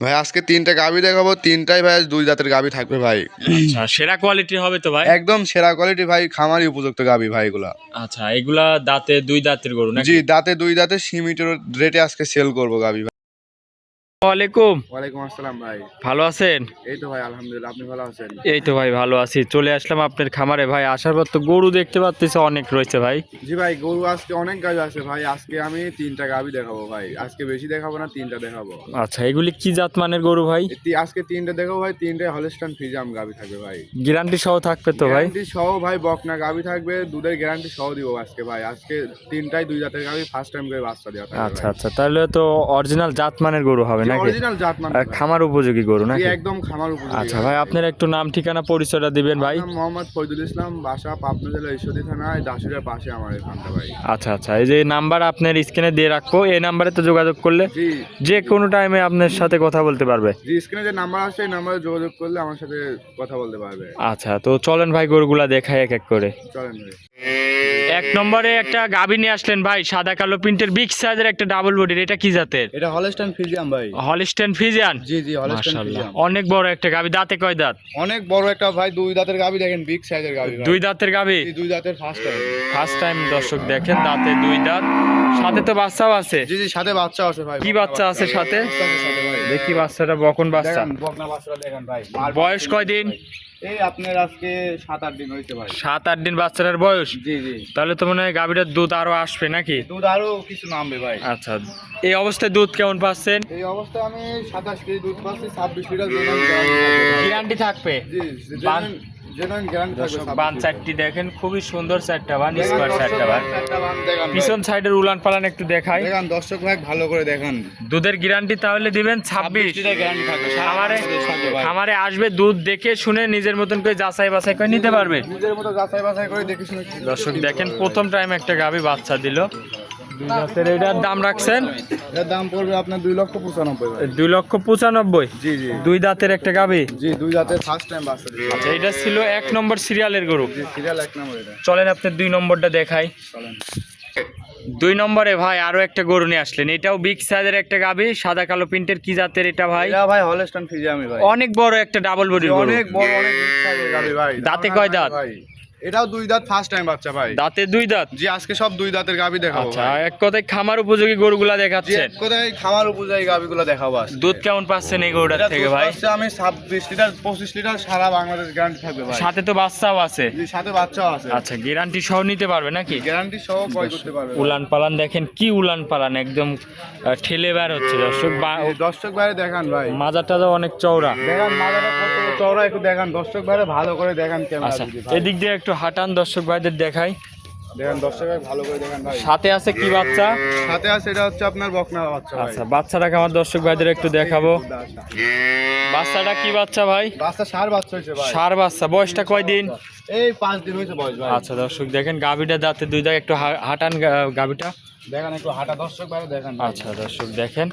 ভাই আজকে তিনটা গাভি দেখাবো, তিনটাই ভাই দুই জাতের গাভি থাকবে ভাই। আচ্ছা, সেরা কোয়ালিটির হবে তো ভাই? একদম সেরা কোয়ালিটি ভাই, খামারি উপযুক্ত গাভি ভাই এগুলা। আচ্ছা, এগুলা দাঁতে দুই দাঁতের গরু জি, নাকি? দাঁতে দুই দাঁতে সীমিত রেটে আজকে সেল করবো গাভি ভাই। ওয়ালাইকুম। ওয়ালাইকুম আসসালাম ভাই। ভালো আছেন? এই তো ভাই আলহামদুলিল্লাহ, আপনি ভালো আছেন? এই তো ভাই ভালো আছি। চলে আসলাম আপনার খামারে ভাই। আসার পর তো গরু দেখতে পাচ্ছি অনেক রয়েছে ভাই। জি ভাই, গরু আজকে অনেক গাভি আছে ভাই। আজকে আমি তিনটা গাভি দেখাবো ভাই, আজকে বেশি দেখাবো না, তিনটা দেখাবো। আচ্ছা, এগুলি কি জাত মানের গরু ভাই? আজকে তিনটা দেখাবো ভাই, তিনটাই হলস্টাইন ফ্রিজিয়ান গাভি থাকবে ভাই। গ্যারান্টি সহ থাকবে তো ভাই? গ্যারান্টি সহ ভাই, বকনা গাভি থাকবে, দুধের গ্যারান্টি সহ দিব আজকে ভাই। আজকে তিনটাই দুই জাতের গাভি, ফার্স্ট টাইম করে বাচ্চা দেওয়া থাকবে। আচ্ছা আচ্ছা, তাহলে তো অরিজিনাল জাত মানের গরু হবে নাকি? অরিজিনাল জাত মানে খামার উপযোগী গরু নাকি? একদম খামার উপযোগী। আচ্ছা ভাই, আপনার একটু নাম ঠিকানা পরিচয়টা দিবেন ভাই। মোহাম্মদ ফয়জুল ইসলাম, বাসা পাবনা জেলা ঈশ্বরদী থানায় দাসুরের পাশে আমার এখানটা ভাই। আচ্ছা আচ্ছা, এই যে নাম্বার আপনার স্ক্রিনে দিয়ে রাখবো, এই নাম্বারে তো যোগাযোগ করলে জি যে কোনো টাইমে আপনার সাথে কথা বলতে পারবে। জি, স্ক্রিনে যে নাম্বার আছে এই নাম্বারে যোগাযোগ করলে আমার সাথে কথা বলতে পারবে। আচ্ছা, তো চলেন ভাই গরুগুলা দেখাই এক এক করে। চলেন ভাই। এক নম্বরে একটা গাভী নিয়ে আসলেন ভাই, সাদা কালো প্রিন্টের বিগ সাইজের একটা ডাবল বডির। এটা কি জাতের? এটা হলস্টাইন ফ্রিজিয়ান ভাই। Holstein Friesian? জি জি, হলস্টাইন মাশাআল্লাহ, ফ্রিজিয়ান। অনেক বড় একটা গাভী। দাঁতে কয় দাঁত? অনেক বড় একটা ভাই, দুই দাঁতের গাভি, দেখেন বিগ সাইজের গাভি ভাই। দুই দাঁতের গাভী? জি, দুই দাঁতের ফার্স্ট টাইম। ফার্স্ট টাইম দর্শক দেখেন, দাঁতে দুই দাঁত, সাথে তো বাচ্চাও আছে। জি জি, সাথে বাচ্চা আছে ভাই। কি বাচ্চা আছে সাথে? সাথে ভাই। দেখি বাচ্চাটা, বকন বাচ্চা। দেখেন বকনা বাচ্চাটা দেখেন ভাই। বয়স কয়দিন? এই আপনার আজকে 7-8 দিন হয়েছে ভাই। 7-8 দিন বাচ্চাটার বয়স? জি জি। তাহলে তো মনে হয় গাভীটার দুধ আরো আসবে নাকি? দুধ আরো কিছু নামবে ভাই। আচ্ছা, এই অবস্থায় দুধ কেমন পাচ্ছেন? এই অবস্থায় আমি 27 কেজি দুধ পাচ্ছি, 26 লিটার গ্যারান্টি থাকবে? জি, জেনুইন গ্যারান্টি থাকবে। দর্শক বান চারটি দেখেন, খুবই সুন্দর চারটা বান, স্কোয়ার চারটা বান। দেখেন পিছন সাইডের উলান পালান একটু দেখাই। দেখেন দর্শক ভাই, ভালো করে দেখেন। দুধের গ্যারান্টি তাহলে দিবেন 26 লিটার গ্যারান্টি থাকবে। খামারে আসবে, দুধ দেখে শুনে নিজের মতন করে যাচাই বাছাই করে নিতে পারবে। নিজের মতো যাচাই বাছাই করে দেখে শুনে। দর্শক দেখেন, প্রথম টাইম একটা গাভী বাচ্চা দিল। দুই জাতের, এটার দাম রাখছেন? এর দাম পড়বে আপনার 2,95,000 ভাই। 2,95,000? জি জি দুই দাঁতের একটা গাভী? জি, দুই জাতের ফার্স্ট টাইম বাচ্চা দিবে। আচ্ছা, এটা ছিল 1 নম্বর সিরিয়ালের গরু। জি, সিরিয়াল 1 নম্বর এটা। চলেন আপনার 2 নম্বরটা দেখাই। চলেন। 2 নম্বরে ভাই আরো একটা গরু নিয়ে আসলেন। এটাও বিগ সাইজের একটা গাভী, সাদা কালো প্রিন্টের। কি জাতের এটা ভাই? এটা ভাই হলস্টাইন ফ্রিজিয়ান ভাই। অনেক বড় একটা ডাবল বডির গরু। অনেক বড়, অনেক বিগ সাইজের গাভি ভাই। দাঁতে কয় দাঁত? ভাই এটাও দুই দাঁত, ফার্স্ট টাইম বাচ্চা ভাই। দাঁতে দুই দাঁত? জি, আজকে সব দুই দাঁতের গাভি দেখাবো। আচ্ছা, ভাই এক কথায় খামার উপযোগী গরুগুলা জি, দেখাচ্ছেন। এক কথায় খামার উপযোগী গাভিগুলো দেখাবো আজকে। দুধ কেমন পাচ্ছেন এই গরুটার এটা থেকে দুধ ভাই? পাচ্ছে আমি 26 লিটার 25 লিটার, সারা বাংলাদেশ গ্যারান্টি থাকবে ভাই। সাথে তো বাচ্চাও আছে? জি, সাথে বাচ্চাও আছে। আচ্ছা, গ্যারান্টি সহ নিতে পারবে নাকি? গ্যারান্টি সহ ক্রয় করতে পারবে। উলান পালান দেখেন, কি উলান পালান, একদম ঠেলে বের হচ্ছে দর্শক। দর্শক ভাই দেখান ভাই, মাজাটা তো অনেক চওড়া। দেখান মাজাটা কত চওড়া, একটু দেখান দর্শক ভাই, ভালো করে দেখান ক্যামেরা আচ্ছা, দিদি ভাই। এদিক দিয়ে একটু হাঁটান, দর্শক ভাইদের দেখাই। দেখেন দর্শক ভাই, ভালো করে দেখেন ভাই। সাথে আছে কি বাচ্চা? সাথে আছে, এটা হচ্ছে আপনার বকনা বাচ্চা ভাই। আচ্ছা, বাচ্চাটাকে আমার দর্শক ভাইদের একটু দেখাবো। বাচ্চাটা কি বাচ্চা ভাই? বাচ্চা সার বাচ্চা হয়েছে ভাই। ষাঁড় বাচ্চা। বয়সটা কয় দিন? এই 5 দিন হয়েছে বয়স ভাই। আচ্ছা দর্শক দেখেন, গাভীটা দাঁতে দুই দাগ, একটু হাঁটান গাভীটা। দেখেন একটু হাঁটা দর্শক ভাই, দেখেন। আচ্ছা দর্শক দেখেন,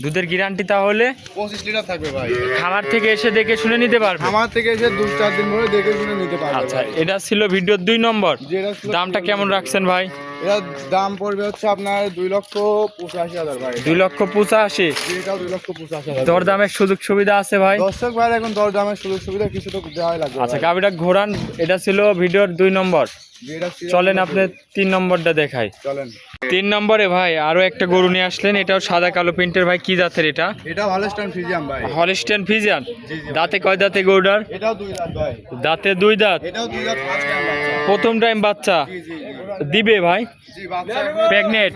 দুধের গ্যারান্টি তাহলে 25 লিটার থাকবে ভাই। খামার থেকে এসে দেখে শুনে নিতে পারবে? আমার থেকে এসে 2-4 দিন ধরে দেখে শুনে নিতে পারবে। আচ্ছা, এটা ছিল ভিডিওর 2 নম্বর। যেটা ছিল দামটা কেমন রাখছেন ভাই? এর দাম পড়বে হচ্ছে আপনার 2,85,000 ভাই। 2,85,000? এটাও 2,85,000। দরদামের সুযোগ সুবিধা আছে ভাই? দর্শক ভাই এখন দরদামের সুযোগ সুবিধা কিছু তো দেওয়াই লাগবে। আচ্ছা, গাভীটা ঘোরান। এটা ছিল ভিডিওর 2 নম্বর। চলেন আপনি 3 নম্বরটা দেখাই। চলেন। 3 নম্বরে ভাই আরো একটা গরু নিয়ে আসলেন। এটাও সাদা কালো প্রিন্টের ভাই। কি জাতের এটা? এটা হলস্টাইন ফ্রিজিয়ান ভাই। Holstein Friesian? জি জি। দাঁতে কয় দাঁতে গরুটার? এটাও দুই দাঁত ভাই। দাঁতে দুই দাঁত? এটাও দুই দাঁত, ফার্স্ট টাইম বাচ্চা। প্রথম টাইম বাচ্চা জি জি দিবে ভাই? জি, বাচ্চা প্রেগনেন্ট?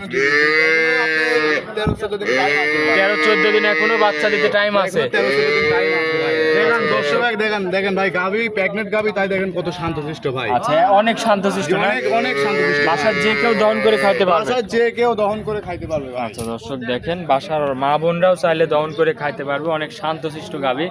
13-14 দিন টাইম আছে ভাই। 13-14 দিন এখনো বাচ্চা দিতে টাইম আছে। 13-14 দিন টাইম আছে ভাই। দেখেন দর্শক ভাই, দেখেন ভাই, গাভি প্রেগনেন্ট গাভি, তাই দেখেন কত শান্তশিষ্ট ভাই। আচ্ছা, অনেক শান্তশিষ্ট না? অনেক অনেক শান্তশিষ্ট। বাসার যে কেউ দহন করে খাইতে পারবে? বাসায় যে কেউ দহন করে খাইতে পারবে ভাই। আচ্ছা দর্শক দেখেন, বাসার মা বোনরাও চাইলে দহন করে খাইতে পারবে। অনেক শান্তশিষ্ট গাভী।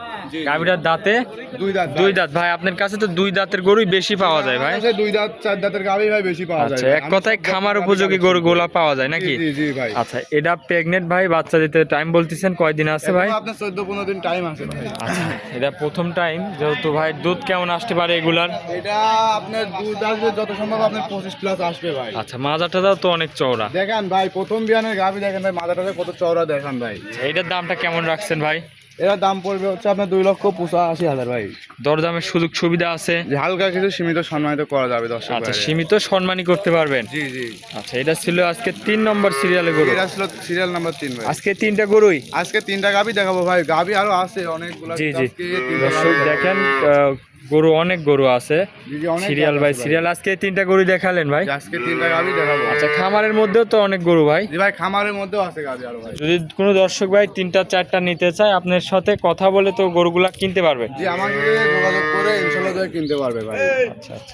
গাভীটার দাঁতে দুই দাঁত। দুই দাঁত। ভাই আপনার কাছে তো দুই দাঁতের গরুই বেশি পাওয়া যায় ভাই। আমার কাছে দুই দাঁত 4 দাঁতের গাভি ভাই বেশি পাওয়া যায়। আচ্ছা, এক কথায় খামার উপযোগী গরু গোলা পাওয়া যায় নাকি? জি জি ভাই। আচ্ছা, এটা প্রেগনেন্ট ভাই, বাচ্চা দিতে টাইম বলতেছেন কয়দিন আছে ভাই? এখনো আপনার 14-15 দিন টাইম আছে ভাই। আচ্ছা, এটা প্রথম টাইম যেহেতু ভাই, দুধ কেমন আসতে পারে এগুলার? এটা আপনার দুধ আসবে যত সম্ভব আপনার 25 প্লাস আসবে ভাই। আচ্ছা, মাজাটাও তো অনেক চওড়া। দেখেন ভাই, প্রথম বিয়ানের গাভি দেখেন ভাই, মাথাটা কত চওড়া দেখেন ভাই। এইটার দামটা কেমন রাখছেন ভাই? এর দাম পড়বে হচ্ছে আপনার 2,85,000 ভাই। দরদামের সুযোগ সুবিধা আছে? যে হালকা কিছু সীমিত সম্মানিত করা যাবে দর্শক আচ্ছা, ভাইদের। সীমিত সম্মানই করতে পারবেন। জি জি, আচ্ছা, এটা ছিল আজকে 3 নম্বর সিরিয়ালে গরু। এটা ছিল সিরিয়াল নাম্বার 3 ভাই। আজকে 3টা গরুই। আজকে 3টা গাভি দেখাবো ভাই, গাভি আরো আছে অনেকগুলো। জি জি, আজকে 3টা দর্শক গাভী দেখেন গরু অনেক গরু আছে, জি জি, অনেক সিরিয়াল গাভী বাই আছে সিরিয়াল। আজকে 3টা গরু দেখালেন ভাই। জি, আজকে 3টা গাভি দেখাবো। আচ্ছা, খামারের মধ্যেও তো অনেক গরু ভাই। জি ভাই, খামারের মধ্যেও আছে গাভি আরো ভাই। যদি কোনো দর্শক ভাই 3টা 4টা নিতে চায়, আপনার সাথে কথা বলে তো গরুগুলা কিনতে পারবে। জি, আমার সাথে যোগাযোগ করে ইনশাআল্লাহ কিনতে পারবে ভাই। আচ্ছা আচ্ছা।